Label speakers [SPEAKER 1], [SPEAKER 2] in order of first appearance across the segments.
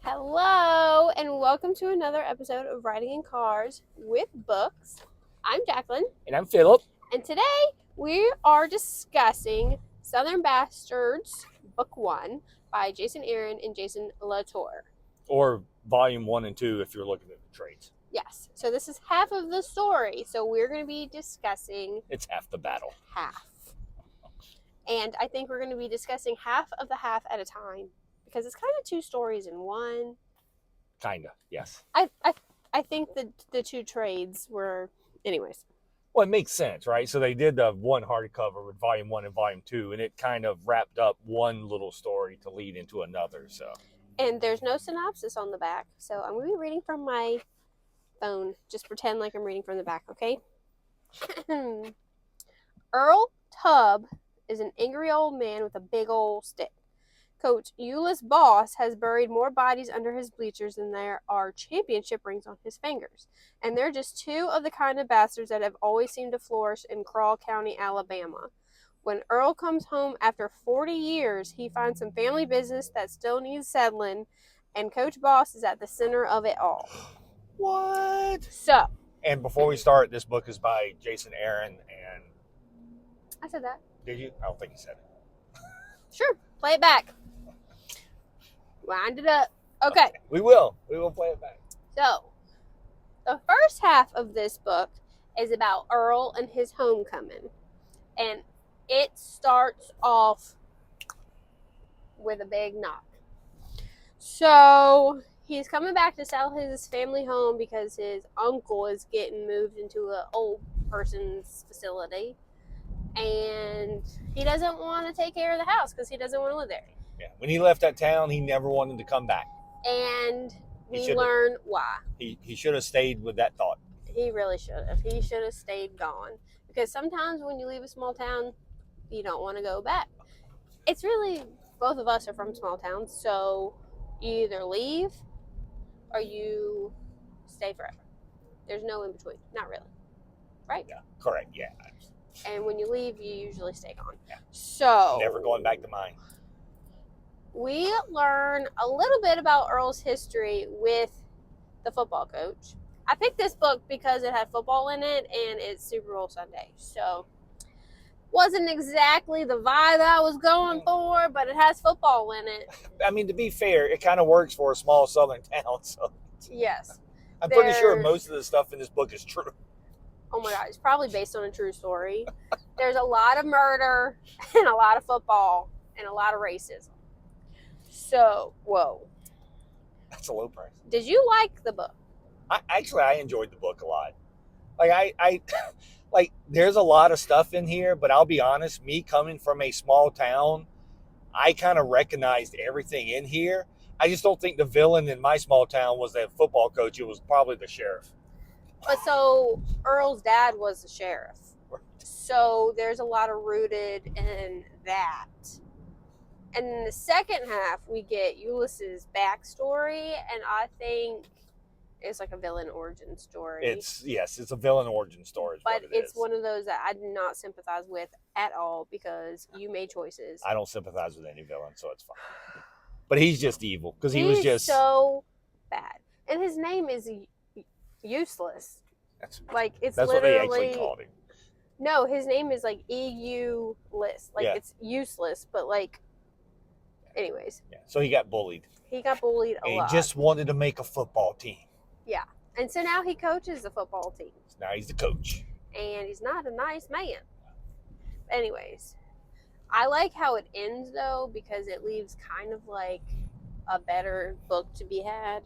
[SPEAKER 1] Hello, and welcome to another episode of Riding in Cars with Books. I'm Jaclyn.
[SPEAKER 2] And I'm Phillip.
[SPEAKER 1] And today we are discussing Southern Bastards, Book 1 by Jason Aaron and Jason Latour.
[SPEAKER 2] Or Volume 1 and 2 if you're looking at the trades.
[SPEAKER 1] Yes, so this is half of the story, so we're going to be discussing...
[SPEAKER 2] It's half the battle.
[SPEAKER 1] Half. And I think we're going to be discussing half of the half at a time. Because it's kind of two stories in one.
[SPEAKER 2] Kinda, yes.
[SPEAKER 1] I think the two trades were, anyways.
[SPEAKER 2] Well, it makes sense, right? So they did the one hardcover with Volume 1 and Volume 2, and it kind of wrapped up one little story to lead into another. So.
[SPEAKER 1] And there's no synopsis on the back, so I'm going to be reading from my phone. Just pretend like I'm reading from the back, okay? Earl Tubb is an angry old man with a big old stick. Coach Euless Boss has buried more bodies under his bleachers than there are championship rings on his fingers. And they're just two of the kind of bastards that have always seemed to flourish in Craw County, Alabama. When Earl comes home after 40 years, he finds some family business that still needs settling, and Coach Boss is at the center of it all.
[SPEAKER 2] What?
[SPEAKER 1] So.
[SPEAKER 2] And before we start, this book is by Jason Aaron and...
[SPEAKER 1] I said that.
[SPEAKER 2] Did you? I don't think you said it.
[SPEAKER 1] Sure. Play it back. Wind it up. Okay.
[SPEAKER 2] We will play it back.
[SPEAKER 1] So, the first half of this book is about Earl and his homecoming. And it starts off with a big knock. So, he's coming back to sell his family home because his uncle is getting moved into an old person's facility. And he doesn't want to take care of the house because he doesn't want to live there.
[SPEAKER 2] Yeah. When he left that town, he never wanted to come back.
[SPEAKER 1] And we learn why.
[SPEAKER 2] He should have stayed with that thought.
[SPEAKER 1] He really should have. He should have stayed gone. Because sometimes when you leave a small town, you don't want to go back. It's really, both of us are from small towns, so you either leave or you stay forever. There's no in between. Not really. Right?
[SPEAKER 2] Yeah, correct. Yeah.
[SPEAKER 1] And when you leave, you usually stay gone.
[SPEAKER 2] Yeah.
[SPEAKER 1] So.
[SPEAKER 2] Never going back to mine.
[SPEAKER 1] We learn a little bit about Earl's history with the football coach. I picked this book because it had football in it and it's Super Bowl Sunday. So, wasn't exactly the vibe that I was going for, but it has football in it.
[SPEAKER 2] I mean, to be fair, it kind of works for a small southern town. So
[SPEAKER 1] yes.
[SPEAKER 2] I'm pretty sure most of the stuff in this book is true.
[SPEAKER 1] Oh my God, it's probably based on a true story. There's a lot of murder and a lot of football and a lot of racism. So, whoa.
[SPEAKER 2] That's a low price.
[SPEAKER 1] Did you like the book?
[SPEAKER 2] I enjoyed the book a lot. Like, there's a lot of stuff in here, but I'll be honest, me coming from a small town, I kind of recognized everything in here. I just don't think the villain in my small town was the football coach. It was probably the sheriff.
[SPEAKER 1] But so, Earl's dad was the sheriff. So, there's a lot of rooted in that. And in the second half, we get Euless's backstory, and I think it's like a villain origin story.
[SPEAKER 2] It's a villain origin story.
[SPEAKER 1] But it's one of those that I do not sympathize with at all because you made choices.
[SPEAKER 2] I don't sympathize with any villain, so it's fine. But he's just evil because he was just
[SPEAKER 1] so bad, and his name is useless. It's
[SPEAKER 2] that's
[SPEAKER 1] literally
[SPEAKER 2] what they actually called him.
[SPEAKER 1] No, his name is like E-U-less. It's useless, but like. Anyways.
[SPEAKER 2] Yeah. So he got bullied.
[SPEAKER 1] He got bullied a lot.
[SPEAKER 2] He just wanted to make a football team.
[SPEAKER 1] Yeah. And so now he coaches the football team.
[SPEAKER 2] So now he's the coach.
[SPEAKER 1] And he's not a nice man. Anyways. I like how it ends, though, because it leaves kind of like a better book to be had.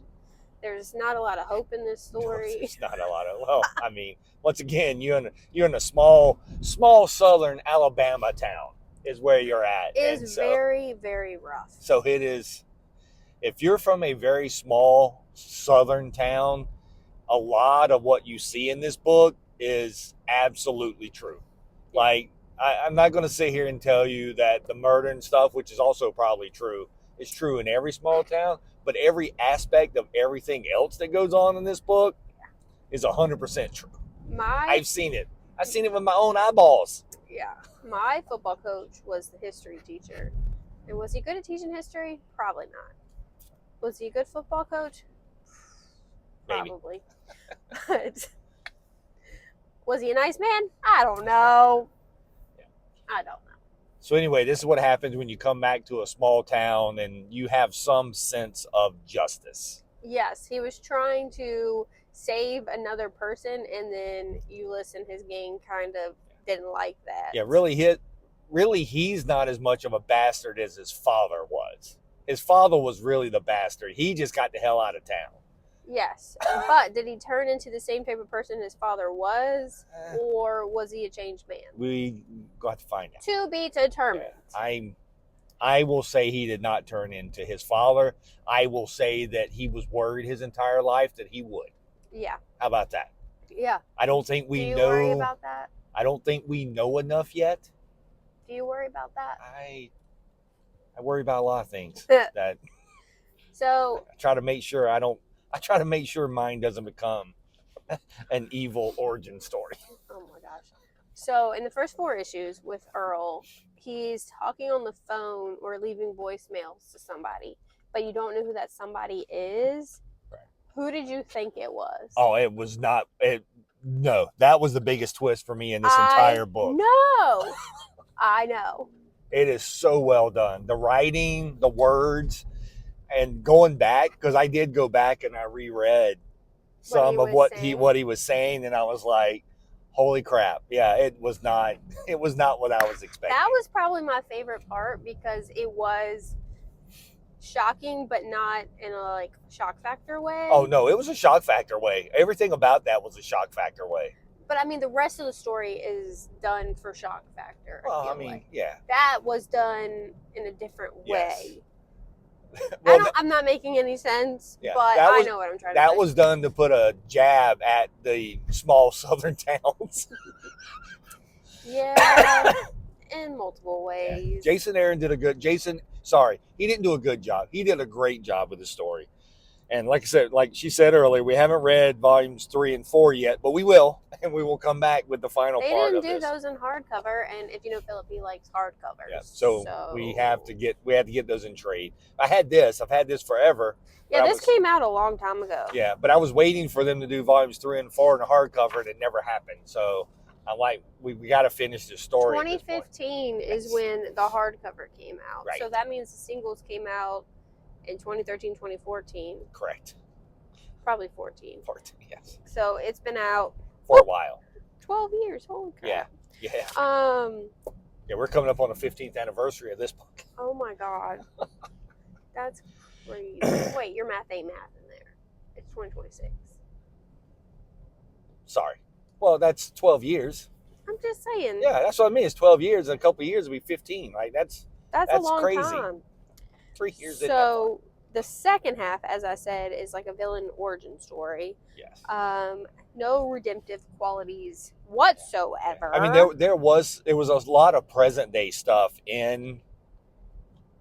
[SPEAKER 1] There's not a lot of hope in this story.
[SPEAKER 2] There's not a lot of... Well, I mean, once again, you're in a small southern Alabama town. Is where you're at.
[SPEAKER 1] It is very, very rough.
[SPEAKER 2] So it is, if you're from a very small southern town, a lot of what you see in this book is absolutely true. Yeah. Like, I'm not going to sit here and tell you that the murder and stuff, which is also probably true, is true in every small town, but every aspect of everything else that goes on in this book is 100% true. I've seen it. I've seen it with my own eyeballs.
[SPEAKER 1] Yeah. My football coach was the history teacher. And was he good at teaching history? Probably not. Was he a good football coach?
[SPEAKER 2] Maybe.
[SPEAKER 1] Probably. But was he a nice man? I don't know.
[SPEAKER 2] Yeah.
[SPEAKER 1] I don't know.
[SPEAKER 2] So anyway, this is what happens when you come back to a small town and you have some sense of justice.
[SPEAKER 1] Yes, he was trying to save another person, and then Euless and his gang kind of didn't like that.
[SPEAKER 2] Yeah, really, he's not as much of a bastard as his father was. His father was really the bastard. He just got the hell out of town.
[SPEAKER 1] Yes, but did he turn into the same type of person his father was, or was he a changed man?
[SPEAKER 2] We got to find out.
[SPEAKER 1] To be determined.
[SPEAKER 2] Yeah, I will say he did not turn into his father. I will say that he was worried his entire life that he would.
[SPEAKER 1] Yeah.
[SPEAKER 2] How about that?
[SPEAKER 1] Yeah.
[SPEAKER 2] I don't think we
[SPEAKER 1] know. Do you
[SPEAKER 2] know.
[SPEAKER 1] worry about that?
[SPEAKER 2] I don't think we know enough yet.
[SPEAKER 1] Do you worry about that?
[SPEAKER 2] I worry about a lot of things. That.
[SPEAKER 1] So.
[SPEAKER 2] I try to make sure I try to make sure mine doesn't become an evil origin story.
[SPEAKER 1] Oh my gosh. So in the first 4 issues with Earl, he's talking on the phone or leaving voicemails to somebody, but you don't know who that somebody is.
[SPEAKER 2] Right.
[SPEAKER 1] Who did you think it was?
[SPEAKER 2] Oh, it was not. No, that was the biggest twist for me in this entire book.
[SPEAKER 1] No, I know.
[SPEAKER 2] It is so well done. The writing, the words, and going back, because I did go back and I reread some of what he was saying, and I was like, holy crap. Yeah, it was not what I was expecting.
[SPEAKER 1] That was probably my favorite part because it was shocking, but not in a like shock factor way.
[SPEAKER 2] Oh no, it was a shock factor way. Everything about that was a shock factor way.
[SPEAKER 1] But I mean, the rest of the story is done for shock factor.
[SPEAKER 2] Well, I mean, yeah.
[SPEAKER 1] That was done in a different way.
[SPEAKER 2] Well,
[SPEAKER 1] I'm not making any sense,
[SPEAKER 2] yeah,
[SPEAKER 1] but I know what I'm trying to say.
[SPEAKER 2] That was done to put a jab at the small southern towns.
[SPEAKER 1] Yeah, in multiple ways.
[SPEAKER 2] Yeah. He didn't do a good job. He did a great job with the story. And like she said earlier, we haven't read volumes 3 and 4 yet, but we will, and we will come back with the final part of this.
[SPEAKER 1] They didn't do those in hardcover, and if you know Philip, he likes hardcovers.
[SPEAKER 2] Yeah, so we had to get those in trade. I've had this forever.
[SPEAKER 1] Yeah, this came out a long time ago.
[SPEAKER 2] Yeah, but I was waiting for them to do volumes 3 and 4 in a hardcover, and it never happened. So I'm like, we got to finish this story.
[SPEAKER 1] 2015 is when the hardcover came out.
[SPEAKER 2] Right.
[SPEAKER 1] So that means the singles came out in 2013, 2014.
[SPEAKER 2] Correct.
[SPEAKER 1] Probably 14.
[SPEAKER 2] 14, yes.
[SPEAKER 1] So it's been out
[SPEAKER 2] for a while.
[SPEAKER 1] 12 years. Holy crap.
[SPEAKER 2] Yeah. Yeah, we're coming up on the 15th anniversary of this book.
[SPEAKER 1] Oh my God. That's crazy. Wait, your math ain't math in there. It's 2026.
[SPEAKER 2] Sorry. Well, that's 12 years.
[SPEAKER 1] I'm just saying.
[SPEAKER 2] Yeah, that's what I mean. It's 12 years. In a couple of years, it'll be 15. Like that's
[SPEAKER 1] a long
[SPEAKER 2] crazy.
[SPEAKER 1] time.
[SPEAKER 2] 3 years.
[SPEAKER 1] So the second half, as I said, is like a villain origin story.
[SPEAKER 2] Yes.
[SPEAKER 1] No redemptive qualities whatsoever.
[SPEAKER 2] I mean, there was a lot of present day stuff in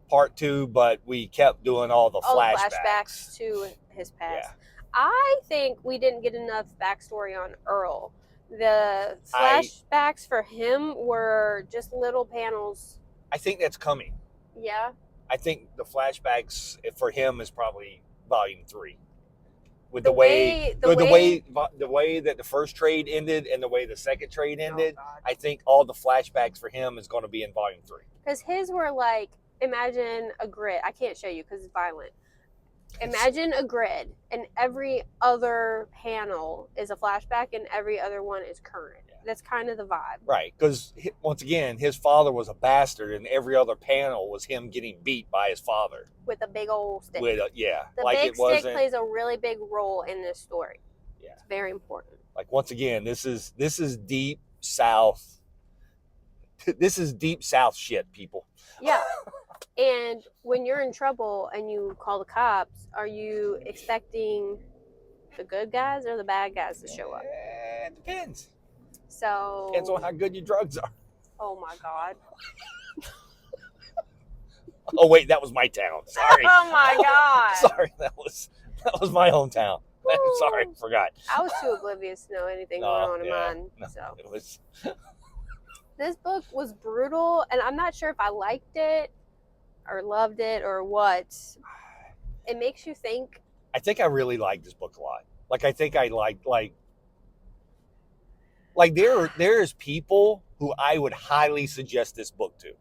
[SPEAKER 2] part 2, but we kept doing all the flashbacks
[SPEAKER 1] to his past.
[SPEAKER 2] Yeah.
[SPEAKER 1] I think we didn't get enough backstory on Earl. The flashbacks for him were just little panels.
[SPEAKER 2] I think that's coming.
[SPEAKER 1] Yeah.
[SPEAKER 2] I think the flashbacks for him is probably volume 3. With the way that the first trade ended and the way the second trade ended, I think all the flashbacks for him is going to be in volume 3.
[SPEAKER 1] Because his were like, imagine a grid. I can't show you because it's violent. Imagine a grid, and every other panel is a flashback, and every other one is current. Yeah. That's kind of the vibe.
[SPEAKER 2] Right, because once again, his father was a bastard, and every other panel was him getting beat by his father.
[SPEAKER 1] With a big old stick.
[SPEAKER 2] The
[SPEAKER 1] like big stick plays a really big role in this story.
[SPEAKER 2] Yeah.
[SPEAKER 1] It's very important.
[SPEAKER 2] Like, once again, this is deep South. This is deep South shit, people.
[SPEAKER 1] Yeah. And when you're in trouble and you call the cops, are you expecting the good guys or the bad guys to show up?
[SPEAKER 2] It depends.
[SPEAKER 1] So
[SPEAKER 2] depends on how good your drugs are.
[SPEAKER 1] Oh my God.
[SPEAKER 2] Oh wait, that was my town. Sorry.
[SPEAKER 1] Oh my God.
[SPEAKER 2] Sorry, that was my hometown. Sorry, forgot.
[SPEAKER 1] I was too oblivious to know anything going on in mine. So
[SPEAKER 2] it was.
[SPEAKER 1] This book was brutal, and I'm not sure if I liked it or loved it or what. It makes you think.
[SPEAKER 2] I think I really like this book a lot. Like, I think I like there's people who I would highly suggest this book to.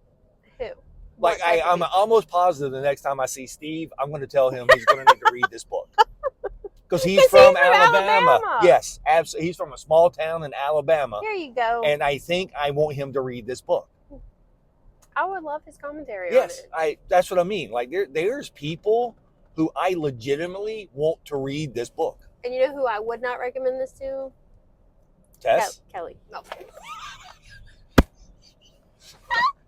[SPEAKER 1] Who?
[SPEAKER 2] Like, I'm almost positive the next time I see Steve, I'm going to tell him he's going to need to read this book. Because he's from Alabama. Yes, absolutely. He's from a small town in Alabama.
[SPEAKER 1] Here you go.
[SPEAKER 2] And I think I want him to read this book.
[SPEAKER 1] I would love his commentary on it.
[SPEAKER 2] Yes, that's what I mean. Like, there's people who I legitimately want to read this book.
[SPEAKER 1] And you know who I would not recommend this to?
[SPEAKER 2] Tess?
[SPEAKER 1] Kelly. No.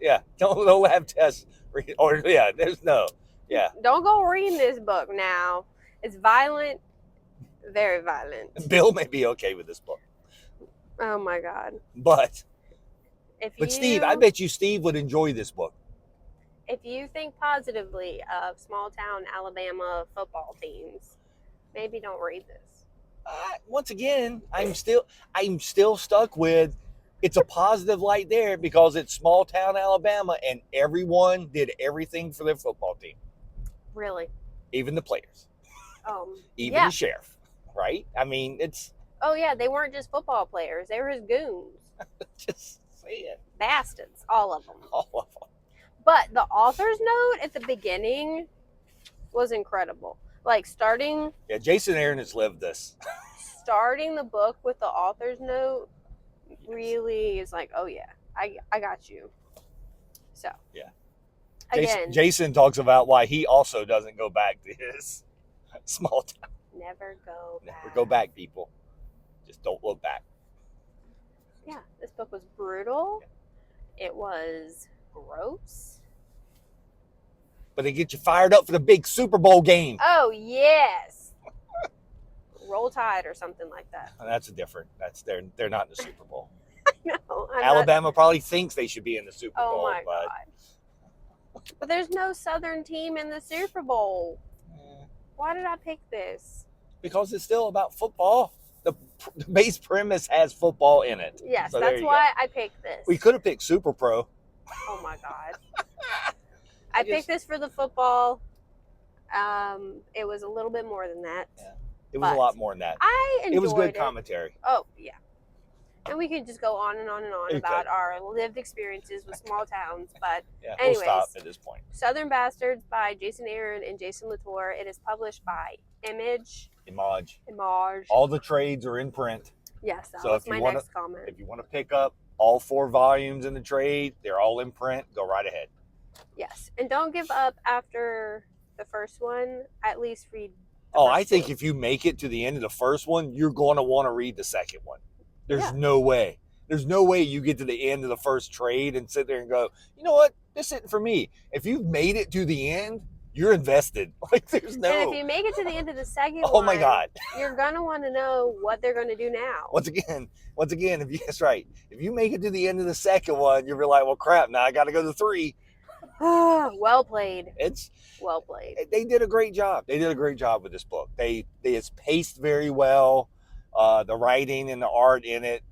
[SPEAKER 2] Yeah, don't have Tess read. Or, yeah, there's no. Yeah.
[SPEAKER 1] Don't go reading this book now. It's violent. Very violent.
[SPEAKER 2] Bill may be okay with this book.
[SPEAKER 1] Oh, my God.
[SPEAKER 2] But Steve, I bet you Steve would enjoy this book.
[SPEAKER 1] If you think positively of small town Alabama football teams, maybe don't read this.
[SPEAKER 2] Once again, I'm still stuck with it's a positive light there because it's small town Alabama and everyone did everything for their football team.
[SPEAKER 1] Really?
[SPEAKER 2] Even the players. Even the sheriff, right? I mean, it's...
[SPEAKER 1] Oh, yeah, they weren't just football players. They were his goons.
[SPEAKER 2] Just say it.
[SPEAKER 1] Bastards, all of them.
[SPEAKER 2] All of them.
[SPEAKER 1] But the author's note at the beginning was incredible. Like, starting...
[SPEAKER 2] Yeah, Jason Aaron has lived this.
[SPEAKER 1] Starting the book with the author's note really is like, oh, yeah, I got you. So.
[SPEAKER 2] Yeah.
[SPEAKER 1] Again.
[SPEAKER 2] Jason talks about why he also doesn't go back to his small town.
[SPEAKER 1] Never go back.
[SPEAKER 2] Never go back, people. Just don't look back.
[SPEAKER 1] Yeah, this book was brutal. It was gross.
[SPEAKER 2] But it gets you fired up for the big Super Bowl game.
[SPEAKER 1] Oh, yes. Roll Tide or something like that.
[SPEAKER 2] That's they're not in the Super Bowl.
[SPEAKER 1] No,
[SPEAKER 2] Alabama probably thinks they should be in the Super Bowl.
[SPEAKER 1] Oh, my God. But there's no Southern team in the Super Bowl. Why did I pick this?
[SPEAKER 2] Because it's still about football. The base premise has football in it.
[SPEAKER 1] Yes, so that's why I picked this.
[SPEAKER 2] We could have picked Super Pro.
[SPEAKER 1] Oh, my God. I picked this for the football. It was a little bit more than that.
[SPEAKER 2] Yeah, it was a lot more than that.
[SPEAKER 1] I enjoyed it.
[SPEAKER 2] It was good commentary.
[SPEAKER 1] Oh, yeah. And we could just go on and on and on about our lived experiences with small towns. But anyways,
[SPEAKER 2] we'll stop at this point.
[SPEAKER 1] Southern Bastards by Jason Aaron and Jason Latour. It is published by Image.
[SPEAKER 2] All the trades are in print.
[SPEAKER 1] Yes, that was my next comment.
[SPEAKER 2] If you want to pick up all 4 volumes in the trade, they're all in print. Go right ahead.
[SPEAKER 1] Yes, and don't give up after the first one. At least read.
[SPEAKER 2] I think if you make it to the end of the first one, you're going to want to read the second one. There's no way. There's no way you get to the end of the first trade and sit there and go, you know what? This isn't for me. If you've made it to the end, you're invested. Like, there's no...
[SPEAKER 1] And if you make it to the end of the second one...
[SPEAKER 2] Oh, my God.
[SPEAKER 1] You're going to want to know what they're going to do now.
[SPEAKER 2] Once again, that's right. If you make it to the end of the second one, you'll be like, well, crap, now I got to go to 3.
[SPEAKER 1] Well played.
[SPEAKER 2] It's
[SPEAKER 1] well played.
[SPEAKER 2] They did a great job. They did a great job with this book. It's paced very well. The writing and the art in it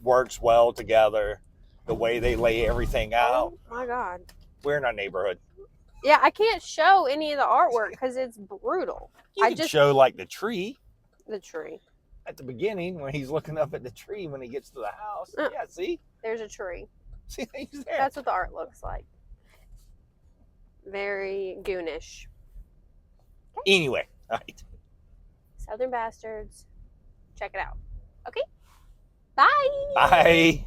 [SPEAKER 2] works well together. The way they lay everything out.
[SPEAKER 1] Oh my God.
[SPEAKER 2] We're in our neighborhood.
[SPEAKER 1] Yeah, I can't show any of the artwork because it's brutal.
[SPEAKER 2] You can show like the tree.
[SPEAKER 1] The tree.
[SPEAKER 2] At the beginning when he's looking up at the tree when he gets to the house. Yeah, see?
[SPEAKER 1] There's a tree.
[SPEAKER 2] See, he's there.
[SPEAKER 1] That's what the art looks like. Very goonish.
[SPEAKER 2] Okay. Anyway, all right.
[SPEAKER 1] Southern Bastards. Check it out. Okay. Bye.
[SPEAKER 2] Bye.